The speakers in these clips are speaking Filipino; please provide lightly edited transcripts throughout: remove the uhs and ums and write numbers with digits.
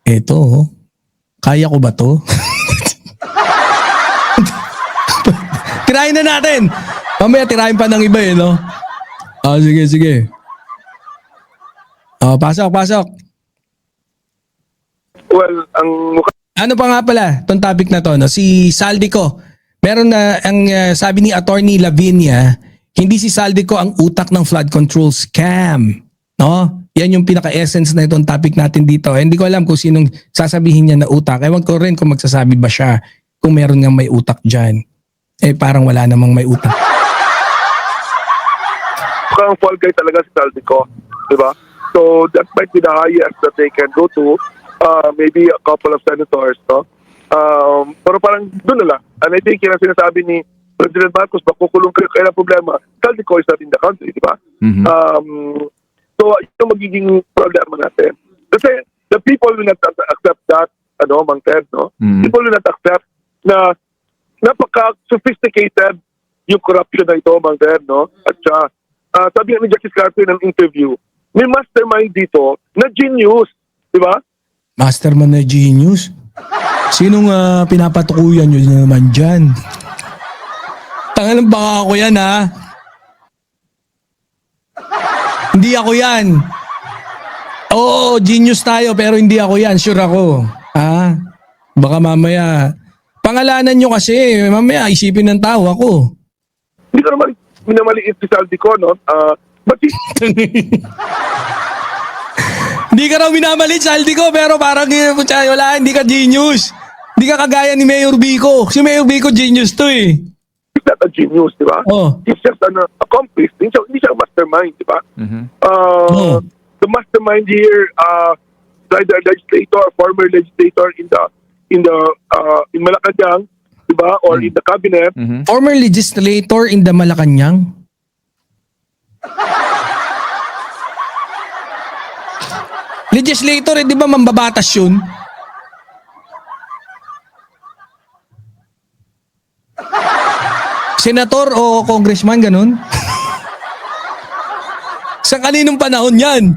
Eto, oh. Kaya ko ba to? Tirahin na natin. Mamaya tirahin pa ng iba eh, no? Sige, sige. Pasok. Well, ang mukha Ano pa nga pala, itong topic na to, no? Si Saldico. Meron na, sabi ni Attorney Lavinia, hindi si Saldico ang utak ng flood control scam. No? Yan yung pinaka-essence na itong topic natin dito. Hindi ko alam kung sinong sasabihin niya na utak. Ewan ko rin kung magsasabi ba siya kung meron nga may utak dyan. Parang wala namang may utak. mukhang fall guy talaga si Saldico, di ba? So that might be the highest that they can go to. Maybe a couple of senators, no? Pero parang doon na lang. And I think yun ang sinasabi ni President Marcos, makukulong kayo, kaya problema, Saldico is not in the country, di ba? Mm-hmm. So ito magiging problema natin. Kasi the people will not accept that, Mang Ted, no? Mm-hmm. People will not accept na napaka-sophisticated yung corruption na ito, Mang Ted, no? At siya, sabi ni Justice Carter ng interview, may mastermind dito na genius, di ba? Mastermind na genius? Sinong pinapatukuyan nyo naman dyan? Tangan baka ako yan, ha? Hindi ako yan. Oo, genius tayo pero hindi ako yan. Sure ako. Ha? Baka mamaya. Pangalanan nyo kasi. Mamaya isipin ng tao ako. Hindi ko naman minamaliit si Saldico, no? But Hindi ka raw minamalit, Saldico, pero parang wala, hindi ka genius. Hindi ka kagaya ni Mayor Vico. Si Mayor Vico genius to eh. he's not a genius, di ba? Oh. He's just an accomplice. Hindi siya mastermind, di ba? Mm-hmm. The mastermind here, either legislator, former legislator in Malacanang, di ba? Or in the cabinet. Mm-hmm. Former legislator in the Malacanang. Legislator, di ba mambabatas yun? Senator o congressman, ganun? Sa kaninong panahon yan?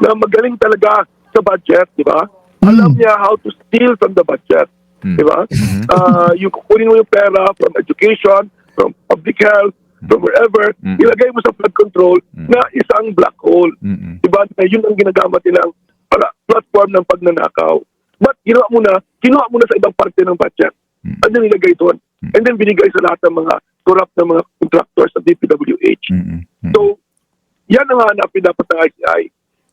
Na magaling talaga sa budget, di ba? Alam niya how to steal from the budget, di ba? Yung kukunin mo yung pera from education, from public health, from wherever, ilagay mo sa flood control na isang black hole. Di ba? Na yun ang ginagamit nilang platform ng pagnanakaw. But kinuha mo na sa ibang parte ng budget. Ano nilagay doon? And then binigay sa lahat ng mga corrupt na mga contractors sa DPWH. So, yan ang hanapin dapat ng ICI.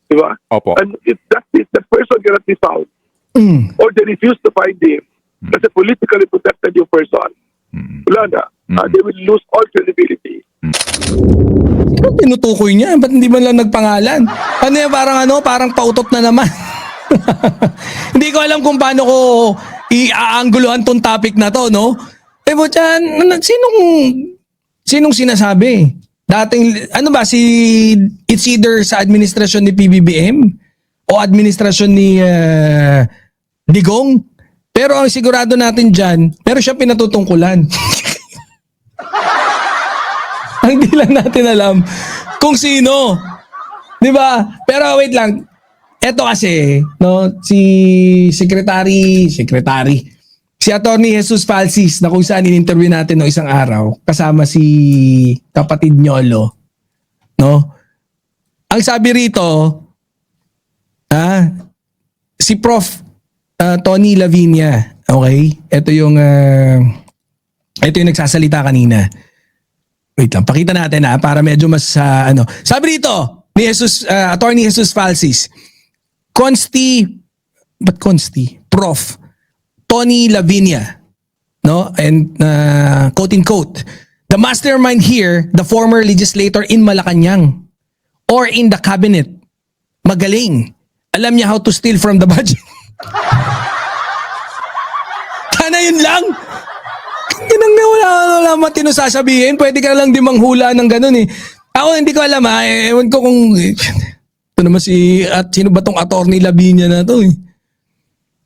Di ba? Opo. And if that person cannot be found, or they refuse to find him, kasi politically protected yung person, wala na. They will lose all credibility. Sino tinutukoy niya? Ba't hindi man lang nagpangalan? Ano yan? Parang pautot na naman. Hindi ko alam kung paano ko i-aangguluhan tong topic na to, no? Sinong sinasabi? Dating, it's either sa administrasyon ni PBBM o administrasyon ni Digong. Pero ang sigurado natin dyan, meron siya pinatutungkulan. Ang di lang natin alam kung sino. Di ba? Pero wait lang. Eto kasi, no, si Attorney Jesus Falsis na kung saan in-interview natin no isang araw kasama si kapatid Nyolo, no? Ang sabi rito, si Prof. Tony Lavinia, okay? Ito yung nagsasalita kanina. Wait lang, pakita natin para medyo mas Sabi rito ni Attorney Jesus Falsis, Prof. Tony Lavinia, no? And quote in quote, the mastermind here, the former legislator in Malacanang or in the cabinet, magaling. Alam niya how to steal from the budget. Sana yun lang. Wala matino sasabihin. Pwede ka lang di manghula ng ganun eh. Ako hindi ko alam ewan ko kung ito naman sino ba tong Attorney Lavinia na to eh.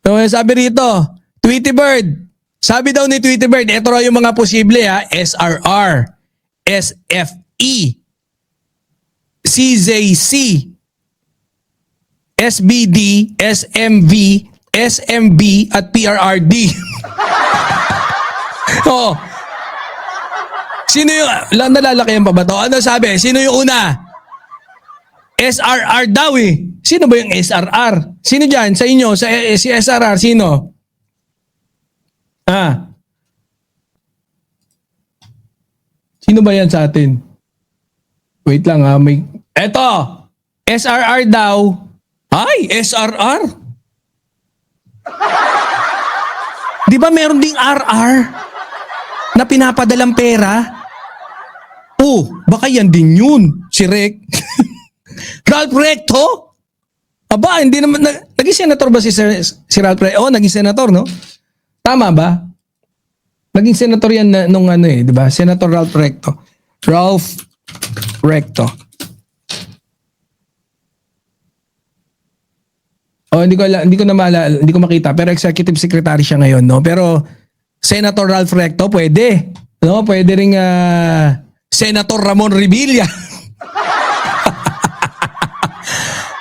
So, sabi rito, Tweety Bird. Sabi daw ni Tweety Bird, ito raw yung mga posible SRR, SFE, CZC, SBD, SMV, SMB at PRRD. Oh. Sino yung, nalalakayan pa ba to? Ano sabi? Sino yung una? SRR daw eh. Sino ba yung SRR? Sino dyan? Sa inyo? Si SRR, sino? Sino ba yan sa atin? Wait lang ha. Eto! SRR daw. Ay, SRR? Di ba meron ding RR na pinapadalang pera? Oh, baka yan din yun. Si Rek. Ralph Recto? Aba, hindi naman. Naging senator ba si Ralph Recto? Oh, naging senator, no? Tama ba? Naging senator yan nung ano eh, di ba? Senator Ralph Recto. Ralph Recto. Oh, hindi ko na maalala, hindi ko makita, pero executive secretary siya ngayon, no? Pero Senator Ralph Recto pwede, no? Pwede ring Senator Ramon Revilla.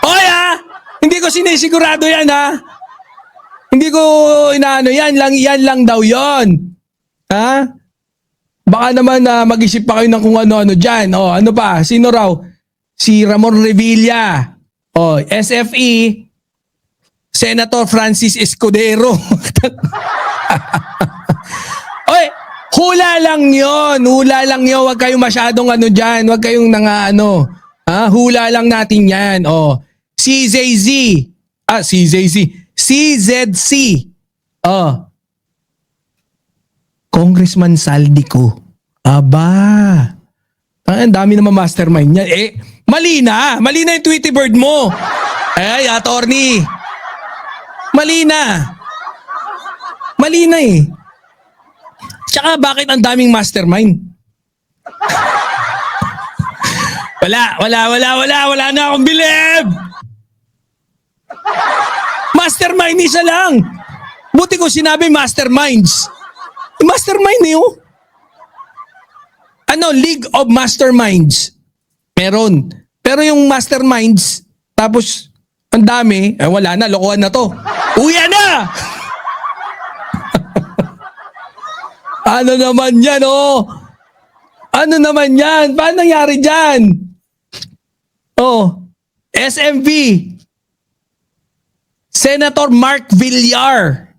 Oy, hindi ko sinisigurado yan, ha? Hindi ko inaano yan lang daw yon. Ha? Baka naman mag-isip pa kayo ng kung ano-ano dyan. Oh, ano pa? Sino raw? Si Ramon Revilla. Oh, SFE, Senator Francis Escudero. Oy, hula lang yon. Hula lang yon. Huwag kayong masyadong ano dyan. Huwag kayong ano. Hula lang natin yan. Oh, CZZ. CZC. Oh. Congressman Saldico. Aba. Ang dami naman mastermind niya. Mali na yung Tweety Bird mo. Ay, attorney. Mali na eh. Tsaka bakit ang daming mastermind? Wala na akong believe. Mastermind isa lang. Buti ko sinabi masterminds. Mastermind niyo. League of Masterminds. Meron. Pero yung masterminds, tapos ang dami, wala na, lokohan na to. Uya na! Ano naman yan, oh? Ano naman yan? Paano nangyari dyan? Oh, SMV. Senator Mark Villar.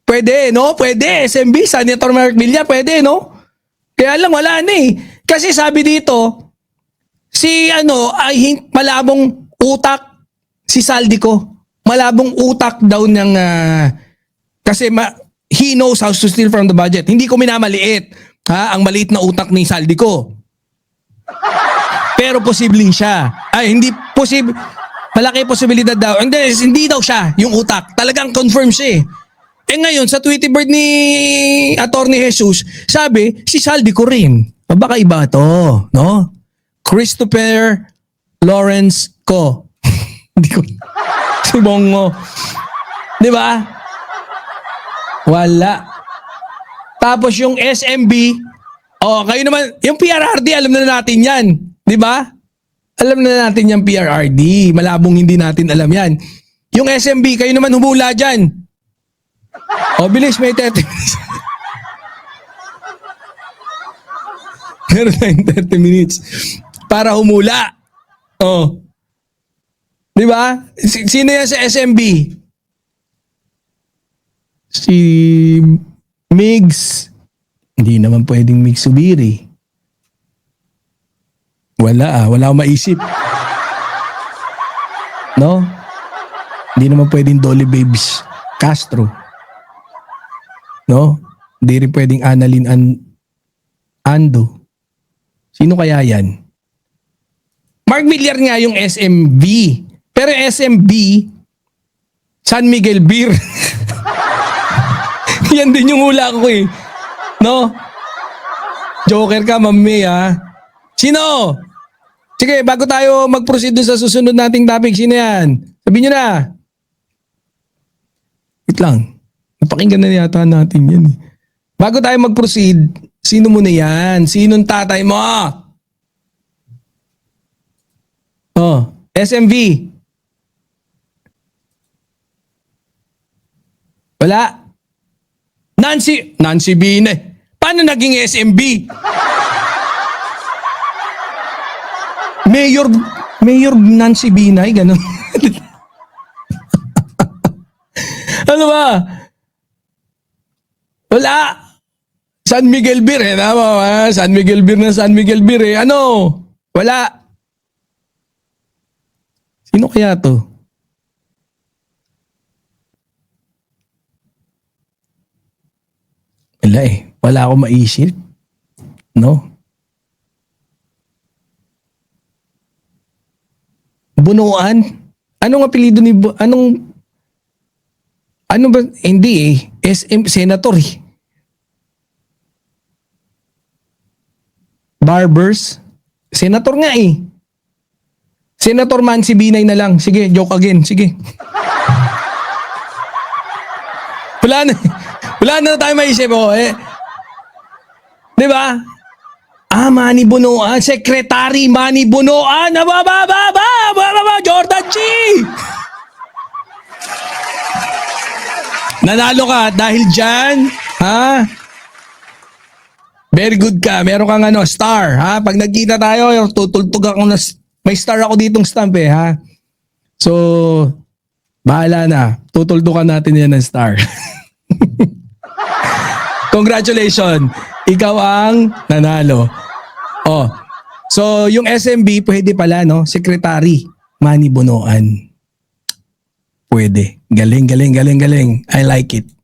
Pwede, no? Pwede. SMB, Senator Mark Villar, pwede, no? Kaya lang, wala na eh. Kasi sabi dito, ay malabong utak si Saldico. Malabong utak daw ng, kasi he knows how to steal from the budget. Hindi ko minamaliit, ang maliit na utak ni Saldico. Pero posibleng siya. Ay, hindi posible. Malaki posibilidad daw. Hindi daw siya yung utak. Talagang confirm siya eh. Ngayon, sa Tweety Bird ni Attorney Jesus, sabi, si Saldico rin. Baka iba to, no? Christopher Lawrence Co. Hindi ko. Si Bongo. Di ba? Wala. Tapos yung SMB, kayo naman, yung PRRD, alam na natin yan. Di ba? Alam na natin yung PRRD. Malabong hindi natin alam yan. Yung SMB, kayo naman humula dyan. Bilis, may 30 minutes. Meron tayong 30 minutes para humula. Di ba? Sino yan sa SMB? Si Migs. Hindi naman pwedeng Migs Subiri. Wala akong maisip. No? Hindi naman pwedeng Dolly Babes Castro. No? Hindi rin pwedeng Annalyn Ando. Sino kaya yan? Mark Villar nga yung SMB. Pero SMB, San Miguel Beer. Yan din yung hula ko eh. No? Joker ka, mami ha. Sino? Sige, bago tayo mag-proceed dun sa susunod nating topic, sino yan? Sabihin nyo na. Wait lang. Napakinggan na yata natin yan eh. Bago tayo mag-proceed, sino muna yan? Sinong tatay mo? SMV. Wala. Nancy Binay. Paano naging SMB? Mayor Nancy Binay, ganun. Ano ba? Wala. San Miguel Bir, tama ba? San Miguel Bir na San Miguel Bir, Ano? Wala. Sino kaya to? Wala Wala akong maisip. No? Bunuan? Anong apelido ni... Ano ba? Hindi SM Senator Barbers? Senator nga Senator Mansi Binay na lang. Sige, joke again. Sige. Wala na tayo maisip. Di ba? Manny Bunuan. Secretary Manny Bunuan. Jordan G! Nanalo ka dahil dyan. Ha? Very good ka. Meron kang star. Ha? Pag nagkita tayo, tutultog ako na... May star ako ditong stamp ha? So, bahala na. Tutultugan natin yan ng star. Congratulations. Ikaw ang nanalo. So, yung SMB, pwede pala, no? Secretary Manny Bunuan. Pwede. Galing. I like it.